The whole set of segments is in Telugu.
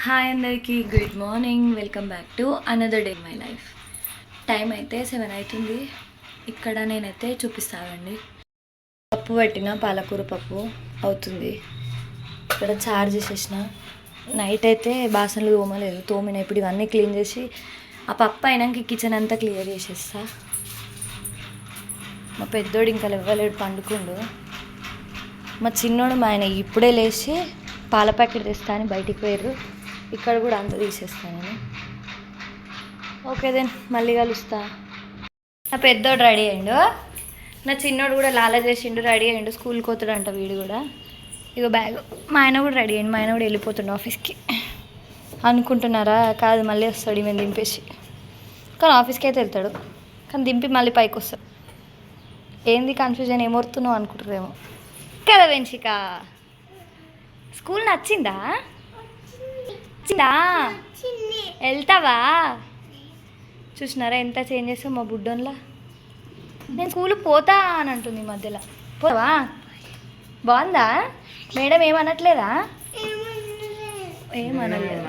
హాయ్ అందరికీ good morning. Welcome back to another day my life. Time అయితే 7 అవుతుంది. ఇక్కడ నేనైతే చూపిస్తానండి. పప్పు పెట్టిన పాలకూర పప్పు అవుతుంది. ఇక్కడ చార్జ్ చేసేసిన. నైట్ అయితే బాసనలు తోమలేదు, తోమిన. ఇప్పుడు ఇవన్నీ క్లీన్ చేసి ఆ పప్పు అయినాక కిచెన్ అంతా క్లియర్ చేసేస్తా. మా పెద్దోడు ఇంకా లేవలేడు, పండుకుండు. మా చిన్నోడు మా ఆయన ఇప్పుడే లేచి పాల ప్యాకెట్ తెస్తా అని బయటికి పోయారు. ఇక్కడ కూడా అంత తీసేస్తాను నేను. ఓకే దెన్ మళ్ళీ కలుస్తా. నా పెద్దోడు రెడీ అయ్యిండు, నా చిన్నోడు కూడా లాలా చేసిండు, రెడీ అయ్యిండు. స్కూల్కి పోతాడంట వీడు కూడా. ఇగో బ్యాగ్. మా ఆయన కూడా రెడీ అయ్యిండు. మా ఆయన కూడా వెళ్ళిపోతుండు ఆఫీస్కి అనుకుంటున్నారా? కాదు, మళ్ళీ వస్తాడు మేము దింపేసి. కానీ ఆఫీస్కి అయితే వెళ్తాడు, కానీ దింపి మళ్ళీ పైకి వస్తాడు. ఏంది కన్ఫ్యూజన్, ఏమవుతున్నావు అనుకుంటారేమో కదా. వెంచిక స్కూల్ నచ్చిందా? వెళ్తావా? చూసినారా ఎంత చేంజ్ చేస్తావు మా బుడ్డోన్లా. నేను స్కూల్కి పోతా అని అంటుంది మధ్యలో. పోవా? బాగుందా? మేడం ఏమనట్లేదా? ఏమనలేదు.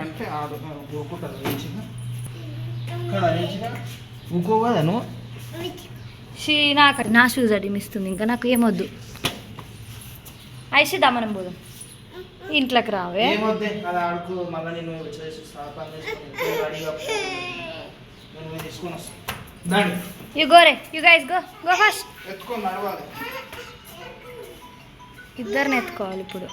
నాకు నా షూస్ అడిమిస్తుంది. ఇంకా నాకు ఏమొద్దు. ఐషిద్దా మనం పోదాం. ఇంట్లోకి రావే. You go ray, you guys go, go first. ఇద్దరిని ఎత్తుకోవాలి ఇప్పుడు.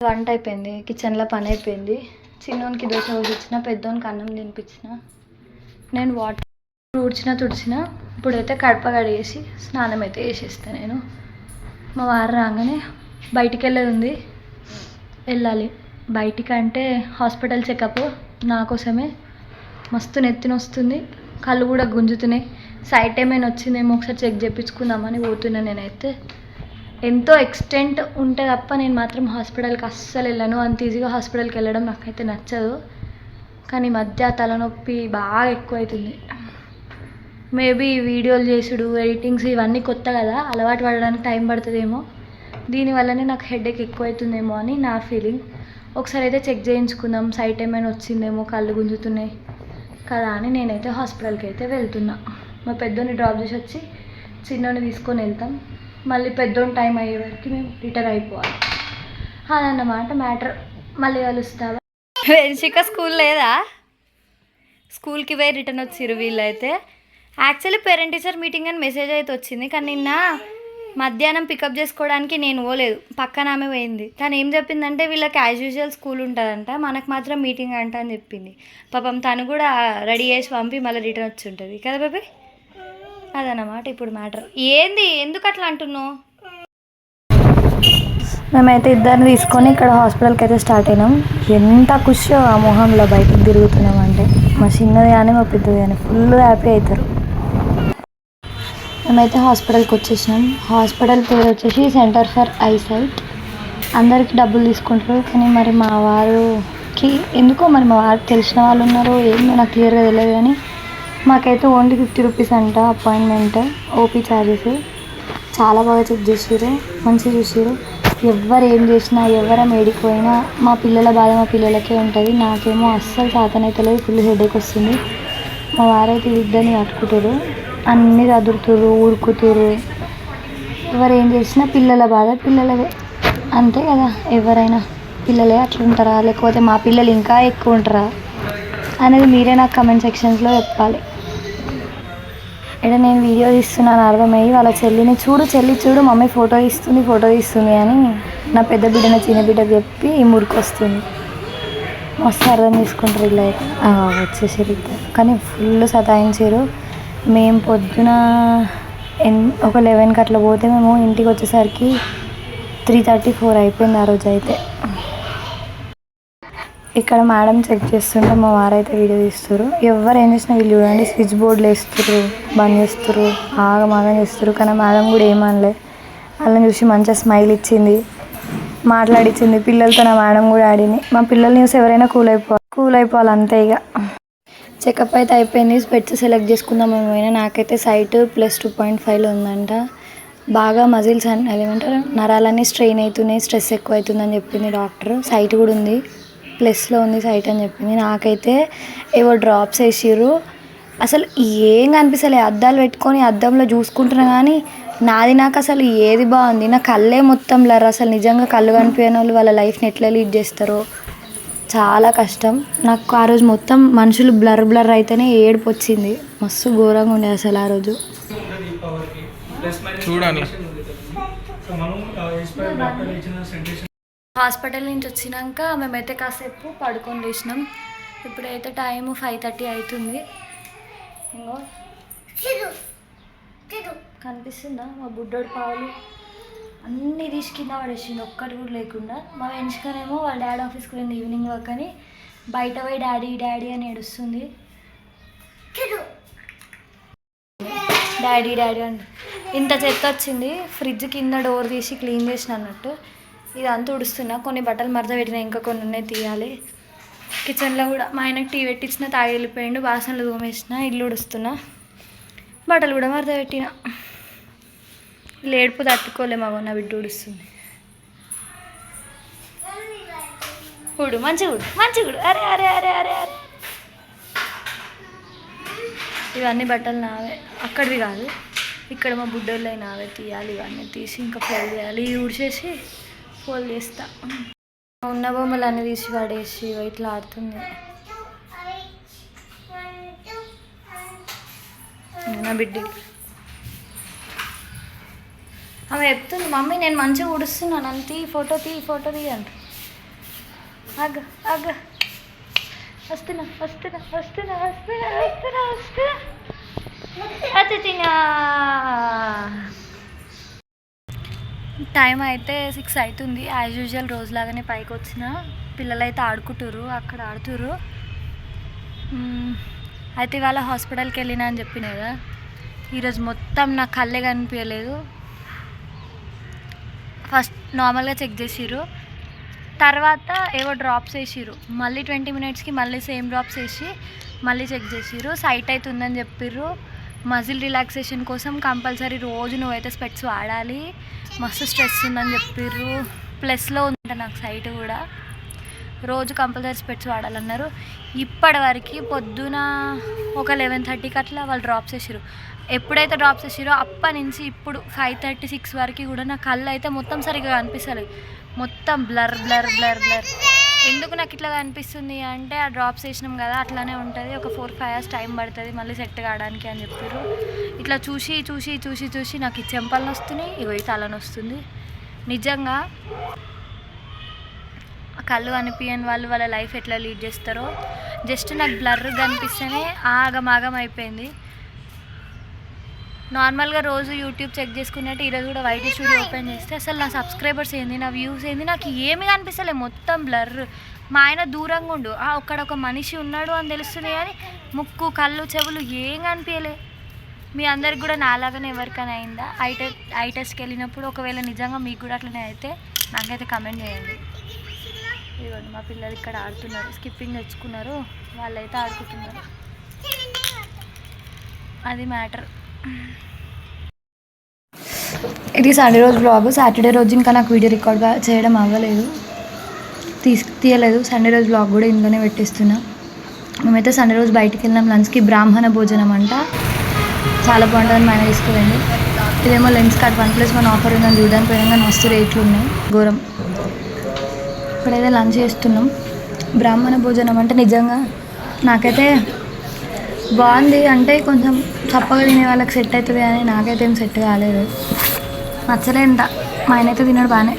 వంట అయిపోయింది, కిచెన్లో పని అయిపోయింది. చిన్నోనికి దోశ పోసిచ్చిన, పెద్దోనికి అన్నం తినిపించిన. నేను వాటర్ తుడిచిన. ఇప్పుడైతే కడప కడిగేసి స్నానం అయితే వేసేస్తాను నేను. మా వారు రాగానే బయటికి వెళ్ళేది ఉంది, వెళ్ళాలి. బయటికి అంటే హాస్పిటల్ చెకప్ నా కోసమే. మస్తు నెత్తిన వస్తుంది, కళ్ళు కూడా గుంజుతున్నాయి. సైట్ ఏమైనా వచ్చిందేమో ఒకసారి చెక్ చేయించుకుందామని పోతున్నా. నేనైతే ఎంతో ఎక్స్టెంట్ ఉంటే తప్ప నేను మాత్రం హాస్పిటల్కి అస్సలు వెళ్ళను. అంత ఈజీగా హాస్పిటల్కి వెళ్ళడం నాకైతే నచ్చదు. కానీ మధ్య తలనొప్పి బాగా ఎక్కువ అవుతుంది. మేబీ వీడియోలు చేసుడు, ఎడిటింగ్స్ ఇవన్నీ కొత్త కదా, అలవాటు పడడానికి టైం పడుతుందేమో. దీనివల్లనే నాకు హెడేక్ ఎక్కువ అవుతుందేమో అని నా ఫీలింగ్. ఒకసారి అయితే చెక్ చేయించుకుందాం, సైట్ ఏమైనా వచ్చిందేమో, కళ్ళు గుంజుతున్నాయి కదా అని నేనైతే హాస్పిటల్కి అయితే వెళ్తున్నా. మా పెద్దోని డ్రాప్ చేసి వచ్చి చిన్నోని తీసుకొని వెళ్తాం. మళ్ళీ పెద్దోని టైం అయ్యే వరకు మేము రిటర్న్ అయిపోవాలి. అదన్నమాట మ్యాటర్. మళ్ళీ కలుస్తావా? వెన్షిక స్కూల్ లేదా? స్కూల్కి పోయి రిటర్న్ వచ్చిర్రు వీళ్ళైతే. యాక్చువల్లీ పేరెంట్ టీచర్ మీటింగ్ అని మెసేజ్ అయితే వచ్చింది, కానీ నిన్న మధ్యాహ్నం పికప్ చేసుకోవడానికి నేను పోలేదు, పక్కన ఆమె పోయింది. తను ఏం చెప్పిందంటే వీళ్ళకి యాజ్ యూజువల్ స్కూల్ ఉంటుందంట, మనకు మాత్రం మీటింగ్ అంట అని చెప్పింది. పాపం తను కూడా రెడీ చేసి పంపి మళ్ళీ రిటర్న్ వచ్చి ఉంటుంది కదా బేబీ. అదన్నమాట ఇప్పుడు మ్యాటర్. ఏంది, ఎందుకు అట్లా అంటున్నావు? మేమైతే ఇద్దరిని తీసుకొని ఇక్కడ హాస్పిటల్కి అయితే స్టార్ట్ అయినాం. ఎంత ఖుషి ఆ మొహంలో బయటకు తిరుగుతున్నామంటే. మా చిన్నది కానీ మా పెద్దది కానీ ఫుల్ హ్యాపీ అవుతారు. మేమైతే హాస్పిటల్కి వచ్చేసినాం. హాస్పిటల్ పేరు వచ్చేసి సెంటర్ ఫర్ ఐసైట్. అందరికీ డబ్బులు తీసుకుంటారు, కానీ మరి మా వారికి ఎందుకో, మరి మా వారికి తెలిసిన వాళ్ళు ఉన్నారు ఏంటో నాకు క్లియర్గా తెలియదు. కానీ మాకైతే ఓన్లీ 50 రూపీస్ అంట అపాయింట్మెంట్, ఓపీ ఛార్జెస్. చాలా బాగా చెక్ చేసారు, మంచిగా చూసారు. ఎవరు ఏం చేసినా, ఎవరు మేడికి పోయినా మా పిల్లల బాధ మా పిల్లలకే ఉంటుంది. నాకేమో అస్సలు సాతనైతే లేదు, ఫుల్ హెడేక్ వస్తుంది. మా వారైతే ఇద్దరిని కట్టుకుంటారు, అన్నీ చదువుతురు, ఊరుకుతురు. ఎవరు ఏం చేసినా పిల్లల బాధ పిల్లలదే, అంతే కదా. ఎవరైనా పిల్లలే అట్లుంటారా, లేకపోతే మా పిల్లలు ఇంకా ఎక్కువ ఉంటారా అనేది మీరే నాకు కమెంట్ సెక్షన్స్లో చెప్పాలి. ఇక్కడ నేను వీడియో తీస్తున్నాను అర్థమయ్యి వాళ్ళ చెల్లిని చెల్లి చూడు మమ్మీ ఫోటో తీస్తుంది అని నా పెద్ద బిడ్డ నా చిన్న బిడ్డకు చెప్పి మురికి వస్తుంది. మస్తు అర్థం తీసుకుంటారు ఇలా వచ్చేసరి. కానీ ఫుల్ సతాయించారు. మేము పొద్దున ఒక 11కి అట్లా పోతే మేము ఇంటికి వచ్చేసరికి 3:34 అయిపోయింది ఆ రోజు అయితే. ఇక్కడ మేడం చెక్ చేస్తుంటే మా వారైతే వీడియో తీస్తారు. ఎవరు ఏం చేసినా వీళ్ళు చూడండి, స్విచ్ బోర్డులు వేస్తారు, బంద్ చేస్తారు, ఆగమాగం చేస్తారు. కానీ మేడం కూడా ఏమనలే. వాళ్ళని చూసి మంచిగా స్మైల్ ఇచ్చింది, మాట్లాడిచ్చింది. పిల్లలతో నా మేడం కూడా ఆడింది. మా పిల్లల్ని చూసి ఎవరైనా కూల్ అయిపోవాలి అంతే. ఇక చెకప్ అయితే అయిపోయింది. స్పెట్స్ సెలెక్ట్ చేసుకుందాం ఏమైనా. నాకైతే సైట్ +2.5లో ఉందంట. బాగా మజిల్స్ అని ఏమంటారు నరాలన్నీ స్ట్రెయిన్ అవుతున్నాయి, స్ట్రెస్ ఎక్కువ అవుతుందని చెప్పింది డాక్టర్. సైట్ కూడా ఉంది, ప్లస్లో ఉంది సైట్ అని చెప్పింది. నాకైతే ఏవో డ్రాప్స్ వేసిర్రు, అసలు ఏం కనిపిస్తలే. అద్దాలు పెట్టుకొని అద్దంలో చూసుకుంటున్నా కానీ నాది నాకు అసలు ఏది బాగుంది, నా కళ్ళే మొత్తం బ్లర్. అసలు నిజంగా కళ్ళు కనిపించని వాళ్ళు వాళ్ళ లైఫ్ని ఎట్లా లీడ్ చేస్తారో చాలా కష్టం. నాకు ఆ రోజు మొత్తం మనుషులు బ్లర్ బ్లర్ అయితేనే ఏడుపు వచ్చింది, మస్తు ఘోరంగా ఉండే అసలు ఆ రోజు. హాస్పిటల్ నుంచి వచ్చినాక మేమైతే కాసేపు పడుకొని లేచినాం. ఇప్పుడైతే టైము 5:30 అవుతుంది. ఇంకో కనిపిస్తుందా మా బుడ్డోడు పావులు అన్నీ తీసి కింద పడేసిండు, ఒక్కటి కూడా లేకుండా. మా వెంచుకనేమో వాళ్ళ డాడీ ఆఫీస్కి వెళ్ళింది ఈవినింగ్ వర్క్ అని, బయట పోయి డాడీ డాడీ అని ఏడుస్తుంది. డాడీ డాడీ అని ఇంత చెత్త వచ్చింది. ఫ్రిడ్జ్ కింద డోర్ తీసి క్లీన్ చేసిన అన్నట్టు ఇదంతా ఉడుస్తున్నా. కొన్ని బట్టలు మడత పెట్టినా, ఇంకా కొన్ని ఉన్నాయి తీయాలి. కిచెన్లో కూడా మా ఆయనకు టీ పెట్టించిన, తాగి వెళ్ళిపోయిండు. బాసనలు తోమేసిన, ఇల్లు ఉడుస్తున్నా, బట్టలు కూడా మడత పెట్టిన. ఏడుపు తట్టుకోలేమో నా బిడ్డ ఉడుస్తుంది. ఉడు మంచిగా ఉడు, మంచిగా ఉడు. అరే అరే అరే అరే అరే ఇవన్నీ బట్టలు నావే, అక్కడివి కాదు, ఇక్కడ మా బుడ్డోళ్ళవి నావే. తీయాలి, ఇవన్నీ తీసి ఇంకా ఫోల్డ్ చేయాలి. ఉడిచేసి ఫోల్డ్ చేస్తా. ఉన్న బొమ్మలు అన్నీ తీసి పడేసి ఇట్లా ఆడుతుంది నా బిడ్డ. ఆమె చెప్తుంది, మమ్మీ నేను మంచిగా ఉడుస్తున్నాను అంతే, ఫోటో తీ అంట. అగ్గ అగ్గ వస్తున్నా వస్తున్నా వస్తున్నా వస్తున్నా వస్తున్నా వస్తున్నా అచ్చా. టైం అయితే 6 అవుతుంది. యాజ్ యూజువల్ రోజులాగానే పైకి వచ్చిన. పిల్లలు అయితే ఆడుకుంటారు, అక్కడ ఆడుతుర్రు. అయితే ఇవాళ హాస్పిటల్కి వెళ్ళినా అని చెప్పిన కదా, ఈరోజు మొత్తం నా కళ్ళే కనిపించలేదు. ఫస్ట్ నార్మల్గా చెక్ చేసిర్రు, తర్వాత ఏవో డ్రాప్స్ వేసిర్రు, మళ్ళీ 20 మినిట్స్కి మళ్ళీ సేమ్ డ్రాప్స్ వేసి మళ్ళీ చెక్ చేసిర్రు. సైట్ అయితే ఉందని చెప్పిర్రు. మజిల్ రిలాక్సేషన్ కోసం కంపల్సరీ రోజు నువ్వైతే స్పెట్స్ వాడాలి, మస్తు స్ట్రెస్ ఉందని చెప్పిర్రు. ప్లస్లో ఉందంట నాకు సైట్ కూడా, రోజు కంపల్సరీ స్పెట్స్ వాడాలన్నారు. ఇప్పటివరకు పొద్దున ఒక 11:30కి అట్లా వాళ్ళు డ్రాప్స్ వేసిర్రు. ఎప్పుడైతే డ్రాప్స్ వేసిరో అప్పటి నుంచి ఇప్పుడు 5:36 వరకు కూడా నా కళ్ళు అయితే మొత్తం సరిగ్గా కనిపిస్తలేదు, మొత్తం బ్లర్ బ్లర్ బ్లర్ బ్లర్. ఎందుకు నాకు ఇట్లా కనిపిస్తుంది అంటే ఆ డ్రాప్స్ వేసినాం కదా అట్లానే ఉంటుంది, ఒక 4-5 hours టైం పడుతుంది మళ్ళీ సెట్ కావడానికి అని చెప్పారు. ఇట్లా చూసి చూసి చూసి చూసి నాకు ఈ చెంపలు వస్తున్నాయి, ఇగో ఈ తలని వస్తుంది. నిజంగా కళ్ళు కనిపించని వాళ్ళు వాళ్ళ లైఫ్ ఎట్లా లీడ్ చేస్తారో, జస్ట్ నాకు బ్లర్ కనిపిస్తేనే ఆగమాగం అయిపోయింది. నార్మల్గా రోజు యూట్యూబ్ చెక్ చేసుకున్నట్టు ఈరోజు కూడా వైటీ స్టూడియో ఓపెన్ చేస్తే అసలు నా సబ్స్క్రైబర్స్ ఏంది, నా వ్యూస్ ఏంది, నాకు ఏమి కనిపిస్తలే, మొత్తం బ్లర్. మా ఆయన దూరంగా ఉండు, అక్కడ ఒక మనిషి ఉన్నాడు అని తెలుస్తుంది కానీ ముక్కు కళ్ళు చెవులు ఏం కనిపించలే. మీ అందరికి కూడా నాలాగానే ఎవరికైనా అయిందా ఐ టెస్ట్కి వెళ్ళినప్పుడు? ఒకవేళ నిజంగా మీకు కూడా అట్లనే అయితే నాకైతే కమెంట్ చేయండి. ఇదిగోండి మా పిల్లలు ఇక్కడ ఆడుతున్నారు, స్కిప్పింగ్ తెచ్చుకున్నారు, వాళ్ళైతే ఆడుకుంటున్నారు, అది మ్యాటర్. ఇది సండే రోజు బ్లాగ్. సాటర్డే రోజు ఇంకా నాకు వీడియో రికార్డ్ చేయడం అవ్వలేదు, తీయలేదు. సండే రోజు బ్లాగ్ కూడా ఇంట్లోనే పెట్టేస్తున్నా. మేమైతే సండే రోజు బయటికి వెళ్ళినాం లంచ్కి, బ్రాహ్మణ భోజనం అంట, చాలా బాగుంటుందని మా ఆయన తీసుకురండి. ఇదేమో లెన్స్ కార్డ్ 1+1 ఆఫర్ ఉందని చూడడానికి పోయినా కానీ మస్తు రేట్లు ఉన్నాయి, ఘోరం. ఇప్పుడైతే లంచ్ చేస్తున్నాం. బ్రాహ్మణ భోజనం అంటే నిజంగా నాకైతే బాగుంది, అంటే కొంచెం చప్పగా తినే వాళ్ళకి సెట్ అవుతుంది కానీ నాకైతే ఏం సెట్ కాలేదు, నచ్చలేదు. మా ఆయన అయితే తిన్నాడు బాగానే.